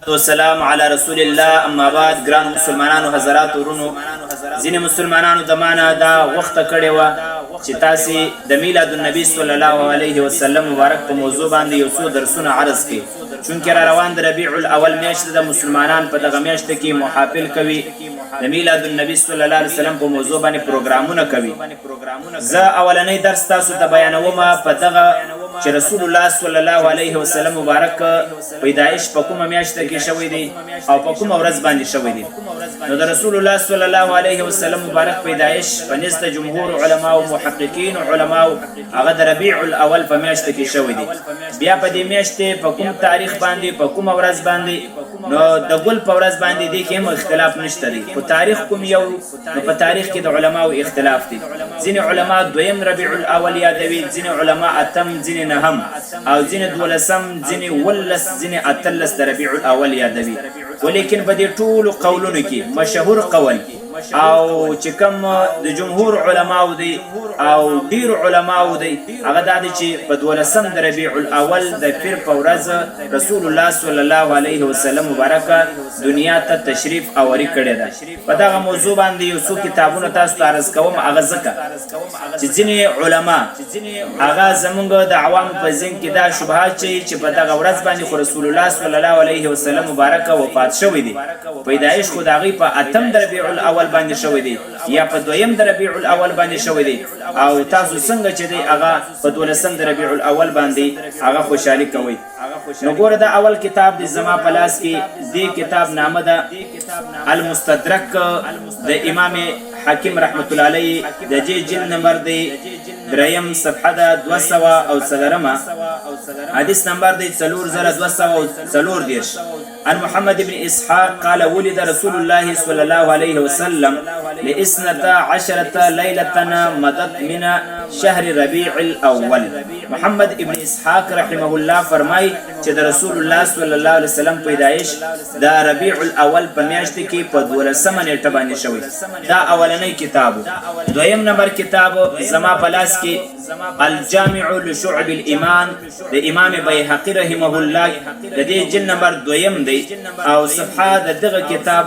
والسلام على رسول الله. اما بعد ګران مسلمانانو حضرات ورونو، ځینې مسلمانانو د معنا دا وخت کړی و چې تاسو د میلاد النبی صلی الله علیه وسلم مبارک په موضوع باندې یو څو درسونه عرض کړي، چونکې را روان د ربیع الاول میاشت د مسلمانان په دغه میاشت کې محافل کوي، د میلاد النبی صلی الله علیه وسلم په موضوع باندې پروګرامونه کوي. زه اولنی درس تاسو ته بیانوم په دغه چې رسول الله صلی الله علیه وسلم مبارک پیدایش په کومه میاشت کې شوی دی او په کومه ورځ باندې شوی دی. نو د رسول الله صلی الله علیه وسلم مبارک پیدایش په نزد جمهور علما او محققین علما هغه د ربیع الاول په میاشت کې شوی دی. بیا په دې میاشت په کوم تاریخ باندې په کومه ورځ باندې نو د ګل په ورځ باندې دی کې اختلاف نشته دی. په تاریخ کوم یو نو په تاریخ کې د علماو اختلاف دی. ځینې علما دویم ربیع الاول یادوي، ځینې علما اتم، ځینې نهم او ځینې دولسم، ځینې ولس، ځینې اتلس د ربیع الاول یادوي. ولیکن په دې ټولو قولونو کې مشهور قول او چې کوم د جمهور علماو دی او ډیر علماو دی هغه دا دی چې په دولسم د ربیع الاول د پیر په ورځ رسول الله صلی الله علیه وسلم مبارک دنیا ته تشریف آوری کړی ده. په دغه موضوع باندې یو څو کتابونه تاسو ته عرض کوم. هغه ځکه چې ځینې علما هغه زمونږ د عوام په ذهن کې دا شبهات چې په دغه ورځ باندې خو رسول الله صلی الله علیه وسلم مبارک وفات شوی دی، پیدایش خو د هغې په اتم د ربیع الاول باندې شوی دی یا په دویم د ربیع الاول باندې شوی دی، او تاسو څنګه چې دی هغه په دولسم د ربیع الاول باندې هغه خوشحالي کوئ. نو ګوره دا اول کتاب د زما په لاس کې دې کتاب نامه ده المستدرک د امام حاکم رحمت الله علیه د جې جلد نمبر دی دریم صفحه ده 204 حدیث نمبر دی 4240. عن محمد بن اسحاق قال ولد رسول الله صلى الله عليه وسلم ل12 عشرة ليلة مدت من شهر ربيع الاول. محمد ابن اسحاق رحمه الله فرمای چې د رسول الله صلی الله علیه وسلم پیدایش د ربیع الاول په میاشت کې په 12مه نیټه باندې شوی. دا اولنی کتاب. دویم نمبر کتاب زما په لاس کې الجامع لشعب الايمان د امام بیهقی رحمه الله د دې جلد نمبر دویم دی او صفحه د دغه کتاب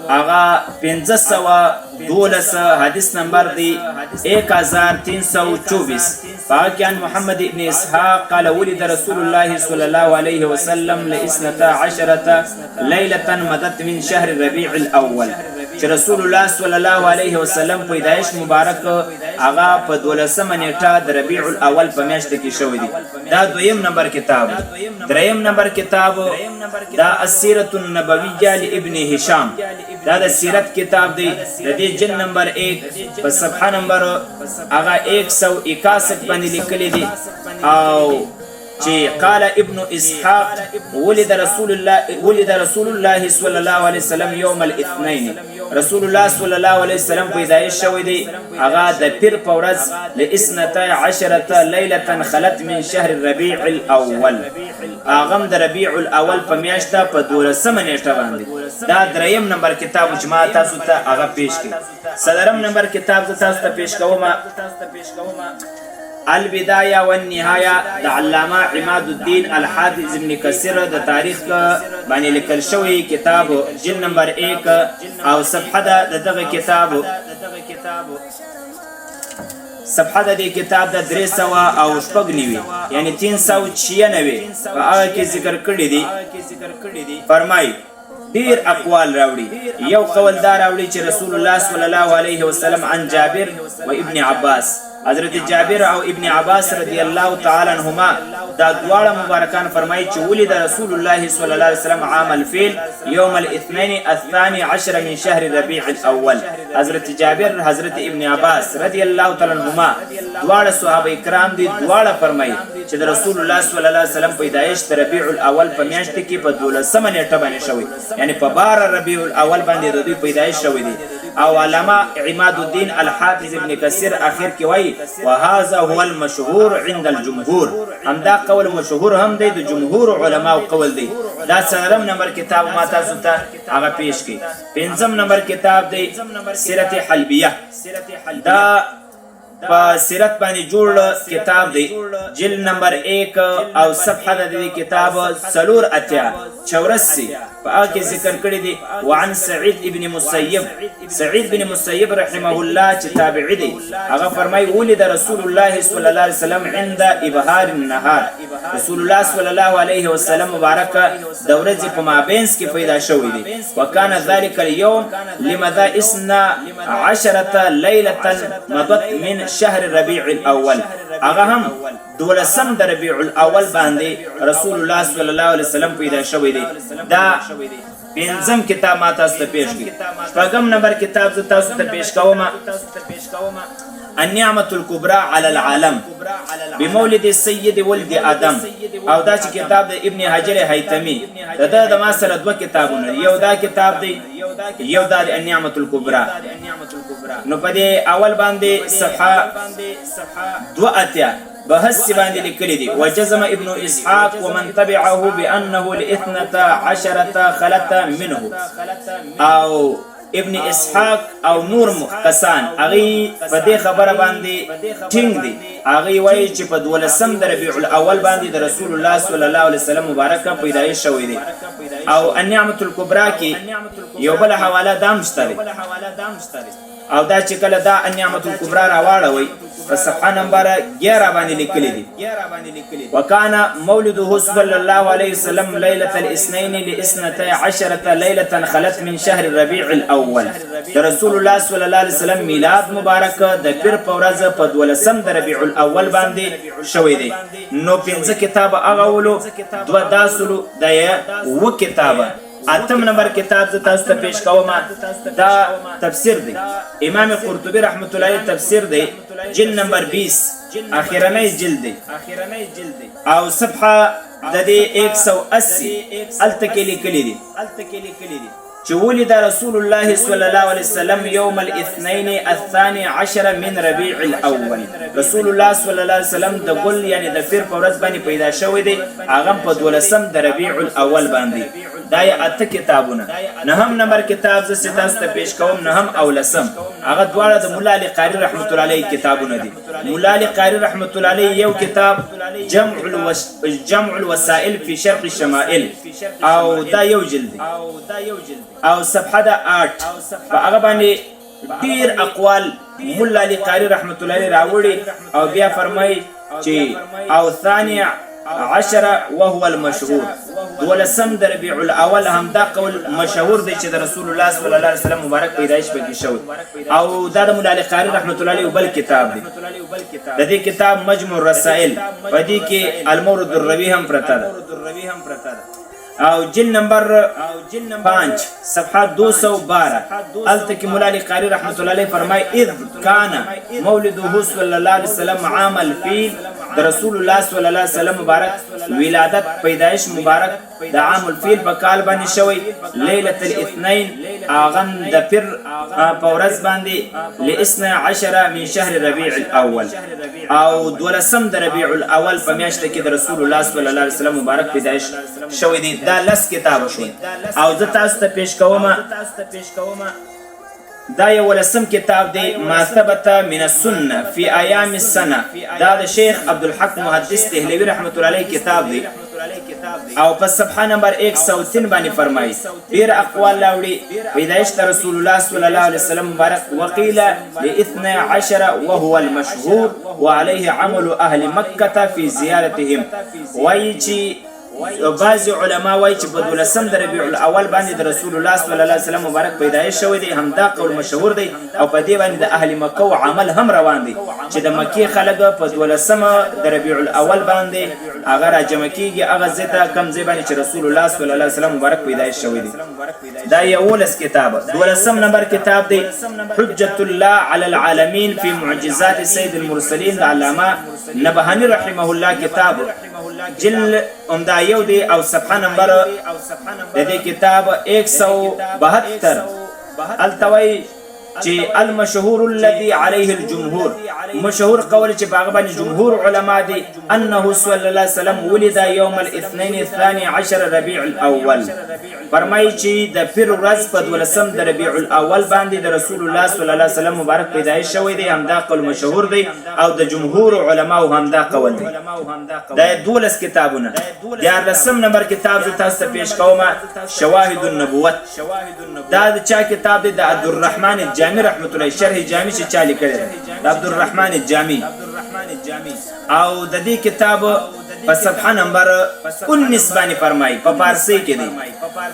هغه 512 حدیث نمبر دی 1324. فاکان محمد ابن اسحاق قال ولد رسول الله صلی الله علیه وسلم ل12 عشرة ليلة مدت من شهر ربيع الاول. چې رسول الله صلی الله علیه وسلم پیدایش مبارک هغه په 12مه نیټه د ربیع الاول په میاشت کې شوی دی. دا دویم نمبر کتاب. دریم نمبر کتاب دا السیرة النبویہ لابن هشام، دا د سیرت کتاب دی. د دې جلد نمبر 1 په صفحه نمبر هغه 161 باندې لیکلی دی او چې قال ابن اسحاق ولد رسول الله صلی الله علیه وسلم یوم الاثنین. رسول الله صلی الله علیه وسلم پیدایش شوی دی هغه د پیر په ورځ ل12 عشرة ليلة خلت من شهر ربیع الاول. هغه د ربیع الاول په میاشت په 12مه نیټه باندې. دا دریم نمبر کتاب جماع تاسو ته هغه پیش کړي. صدرم نمبر کتاب تاسو ته پیش کوم البدايه والنهايه د علامه عماد الدین الحافظ ابن کثیر د تاریخ باندې لیکل شوی کتاب جلد نمبر 1 او صفحه د دغه کتاب صفحه د دې کتاب د 390 یعنی 396 په هغه کې ذکر کړی دی. فرمای ډیر اقوال راوړي. یو قول دا راوړي چې رسول الله صلی الله علیه وسلم عن جابر و ابن عباس، حضرت جابر او ابن عباس رضی الله تعالی عنهما دا دواړه مبارکان فرمایي چې ولد رسول الله صلی الله علیه وسلم عام الفیل یوم الاثنین الثاني عشر من شهر ربیع الاول. حضرت جابر حضرت ابن عباس رضی الله تعالی عنهما دواړه صحابه کرام دي، دواړه فرمایي چې د رسول الله صلی الله علیه وسلم پیدایش د ربیع الاول په میاشت کې په 12مه نیټه باندې شوی، یعنی په 12 ربیع الاول باندې د دوی پیدایش شوی دی. او علامه عماد الدین الحافظ ابن کثیر اخر کې وایي وهذا هو المشهور عند الجمهور. همدا قول مشهور هم دی د جمهور علما او قول دی. دا څلورم نمبر کتاب ما تاسو ته هغه پیش کړي. پنځم نمبر کتاب دی سیرت حلبیه. دا په سیرت باندې جوړ کتاب دی جلد نمبر 1 او صفحه د دې کتاب 84 په هغه کې ذکر کړی دی وعن سعید ابن مسیب سعید بن مسیب رحمه الله چې تابعی دی هغه فرمایي ولید رسول الله صلی الله علیه وسلم عند ابهار النهار رسول الله صلی الله علیه وسلم مبارک د ورځې په مابینس کې پیدا شوی دی وکانه ذلك اليوم لماذا 12 ليله مضت من شهر ربيع الاول هغه هم 12 د ربيع الاول باندې رسول الله صلی الله علیه وسلم پیدا شوی دی دا پنځم کتاب ما تاسو ته پیش کړي شپږم نمبر کتاب زه تاسو ته پیش کوم النعمة الكبرى على العالم بمولد السيد ولد آدم او دا چې کتاب د ابن حجر هیتمی دا د ما سره دوه کتابونه یو دا کتاب دی یو دا د النعمة الكبرى نو په دې اول باندې صفحه 2 بحث باندې لیکلي دي وجزم ابن اسحاق ومن تبعه بانه الاثنتا عشرة خلت منه او ابن اسحاق او نور کسان هغه په دې خبره باندې ټینګ دي هغه وایي چې په 12 د ربيع الاول باندې د رسول الله صلی الله علیه وسلم مبارک پیدایش شوی دی او النعمة الكبرى کې یو بل حواله دام شته او دا چې کله دا النعمة الكبرى راواړوي په صفحه نمبر 11 باندې لیکلي دي وکانا مولده صلی الله علیه وسلم ليله الاثنين لاثنتي عشرة ليله خلت من شهر الربيع الاول رسول الله صلی الله علیه وسلم میلاد مبارک د پیر په ورځ په 12 د ربيع الاول باندې شوی دی نو 5 کتاب هغه ولو 2 داسلو د و کتاب اتم نمبر کتاب ز تاسو ته پیش کوم دا تفسیر دی امام قرطبی رحمت الله علیه تفسیر دی جلد نمبر 20 اخیرنی جلد دی او صفحه د دې 180 التکلی کلی دی چې ولد رسول الله صلی الله علیه وسلم یوم الاثنين الثاني عشر من ربيع الاول رسول الله صلی الله علیه وسلم د ګل یعنی د پیر په ورځ باندې پیدا شوی دی هغه په 12 د ربيع الاول باندې دا یې اته کتابونه نهم نمبر کتاب ز تاسو ته پیش کوم نهم او لسم هغه دواړه د مولا علی قاری رحمت الله علیه کتابونه دي مولا علی قاری رحمت الله علیه یو کتاب جمع الوسائل في شرح الشمائل او دا یو جلد او صفحه دا 8 په هغه باندې ډیر اقوال مولا علی قاری رحمت الله علیه راوړي او بیا فرمایي چې او ثاني عشر وهو المشهور 12 د ربيع الاول هم دا قول مشهور دی چې د رسول الله صلی الله علیه وسلم مبارک پیدایش پکې شوی او دا د مولا علی قاری رحمت الله علیه بل کتاب دی د دې کتاب مجموع الرسائل په دې کې المورد الروی هم پرته ده او جلد نمبر 5 صفحه 212 التکی مولا علی قاری رحمت الله علیه فرمای اذ کان مولده صلی الله علیه وسلم عام الفیل د رسول الله صلی الله علیه وسلم مبارک ولادت پیدایش مبارک د عام الفیل په کال باندې شوی ليله الاثنين اغم د پیر په ورځ باندې ل 12 من شهر ربيع الاول او 12 د ربيع الاول په میاشت کې د رسول الله صلی الله علیه وسلم مبارک پیدایش شوی دی دا لس کتاب شو او زه تاسو ته پیش کوم دا یو ولسم کتاب دی ما ثبت من السنه فی ایام السنه دا د شیخ عبدالحق محدث دهلوی رحمت الله علیه کتاب دی او په صفحه نمبر 103 باندې فرمایي ډیر اقوال لاوړي پیدایش رسول الله صلی الله علیه وسلم مبارک وقیل ل12 وهو المشهور وعليه عمل اهل مکه فی زیارتهم وایي چې بعض علما وایي چې په 12 د ربيع الاول باندې د رسول الله صلی الله علیه وسلم مبارک پیدایش شوی دی هم دا قول مشهور دی او په دې باندې د اهل مکه عمل هم روان دی چې د مکی خلک په 12 د ربيع الاول باندې هغه راجمع کیږي هغه زته کم ځای باندې چې رسول الله صلی الله علیه وسلم مبارک پیدایش شوی دی دا یو لس کتاب 12 نمبر کتاب دی حجت الله علی العالمین فی معجزات سید المرسلین د علامه نبهانی رحمه الله کتاب جلد عمدہ یو دی او صفحه نمبر د دې کتاب 172 التوی چې المشهور الذي عليه الجمهور، مشهور قول چې باغ باندې جمهور علما دي، انه صلی الله علیه وسلم ولد یوم الاثنين الثاني عشر ربيع الاول، فرمایي چې د پیر ورځ په 12 د ربيع الاول باندې د رسول الله صلی الله علیه وسلم مبارک پیدایش شوی دی. همدا قول مشهور دی او د جمهور علماو همدا قول دی. دا 12 کتابونه. 14 نمبر کتاب زه تاسو ته پیش کوم، شواهد النبوت. دا د چا کتاب دی؟ د عبدالرحمن الجامی رحمت الله، شرح جامی چې چا لیکلی دی د عبدالرحمن الجامی. او د دې کتاب په صفحه نمبر 19 باندې فرمایي، په فارسی کې دی،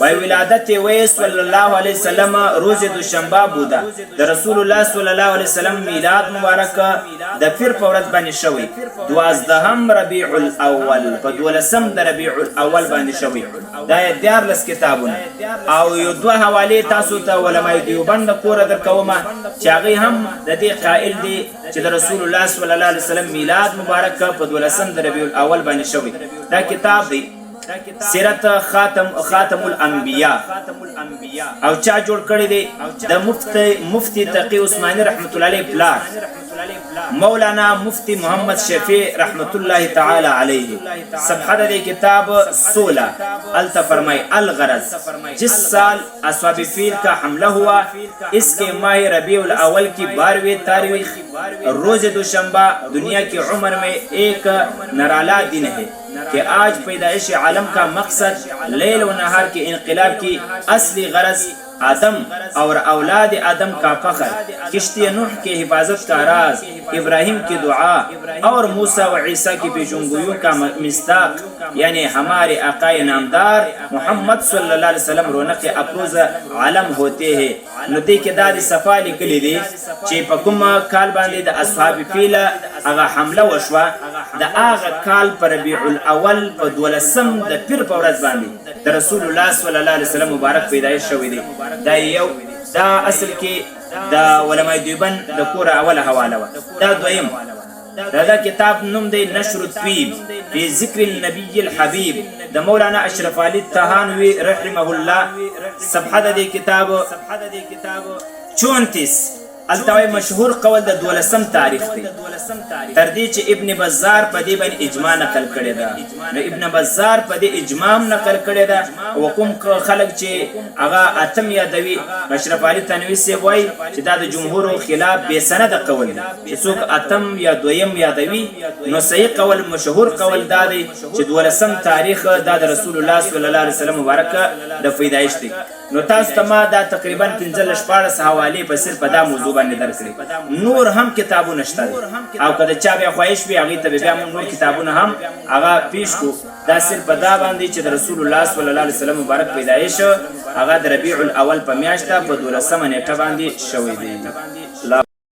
وای ولادت وی صلی الله علیه وسلم روز دوشنبه بوده، د رسول الله صلی الله علیه وسلم میلاد مبارک د پیر په ورځ باندې شوی 12 ربیع الاول، په 12 د ربیع الاول باندې شوی. دا 14 کتابونه او یو دوه حواله تاسو ته علماء دیوبند کوره درکوم چې هغه هم د دې قائل دي چې د رسول الله صلی الله علیه وسلم میلاد مبارک په 12 د ربیع الاول باندې شوی. دا کتاب دی سیرت خاتم الانبیاء او چا جوړ کړی دی؟ د مفتی تقی عثماني رحمت الله علیه پلار مولانا مفتی محمد شفیع رحمت الله تعالی علیه. صفحه د کتاب 16 التا فرمائی الغرض جس سال اصحاب فیل کا حملہ ہوا اس کے ماہ ربیع الاول کی 12ویں تاریخ روز دوشنبہ دنیا کی عمر میں ایک نرالا دن ہے کہ آج پیدائش عالم کا مقصد لیل و نہار کے انقلاب کی اصلی غرض آدم اور اولاد آدم کا فخر، کشتی نوح کی حفاظت کا راز، ابراہیم کی دعا اور موسیٰ و عیسیٰ کی پیشنگویوں کا مصداق یعنی ہمارے آقائے نامدار محمد صلی اللہ علیہ وسلم رونق افروز عالم ہوتے ہیں. نو دې کې دا د صفا لیکلی دی چې په کوم کال باندې د اصحاب فیل هغه حمله وشوه، د هغه کال په ربیع الاول په 12 د پیر په ورځ باندې د رسول الله صلی الله علیه وسلم مبارک پیدایش شوی دی. دا اصل کې د علماء دیوبند د کوره اوله حواله وه. دا دویم دا کتاب نوم دی نشر الطیب فی ذکر النبی الحبیب د مولانا اشرف علی تهانوی رحمه الله. صفحه د کتاب 34 التوی مشهور قول د 12 تاریخ دی، تر دې چې ابن بزار په دې باندې اجماع نقل کړی ده. نو ابن بزار په دې اجماع نقل کړی ده او کوم خلک چې هغه اتم یادوي اشرف علي تنوي سی وایي چې دا د جمهور خلاف بے سند قول دی، چې څوک اتم یا دویم یادوي نو صحیح قول مشهور قول دا دی چې 12 تاریخ دا د رسول الله صلی الله علیه وسلم مبارک د پیدایش دی. نو تاسو ته ما دا تقریبا 15-14 حواله په صرف په دا موضوع باندې درکړي. نور هم کتابونه شته او کله چا بیا خواهش وي هغه ته بیا موږ نور کتابونه هم هغه پیش کو. دا صرف په دا باندې چې د رسول الله صلی الله علیه وسلم مبارک پیدایش هغه د ربیع الاول په میاشت په 12 نیټه باندې شوی دی.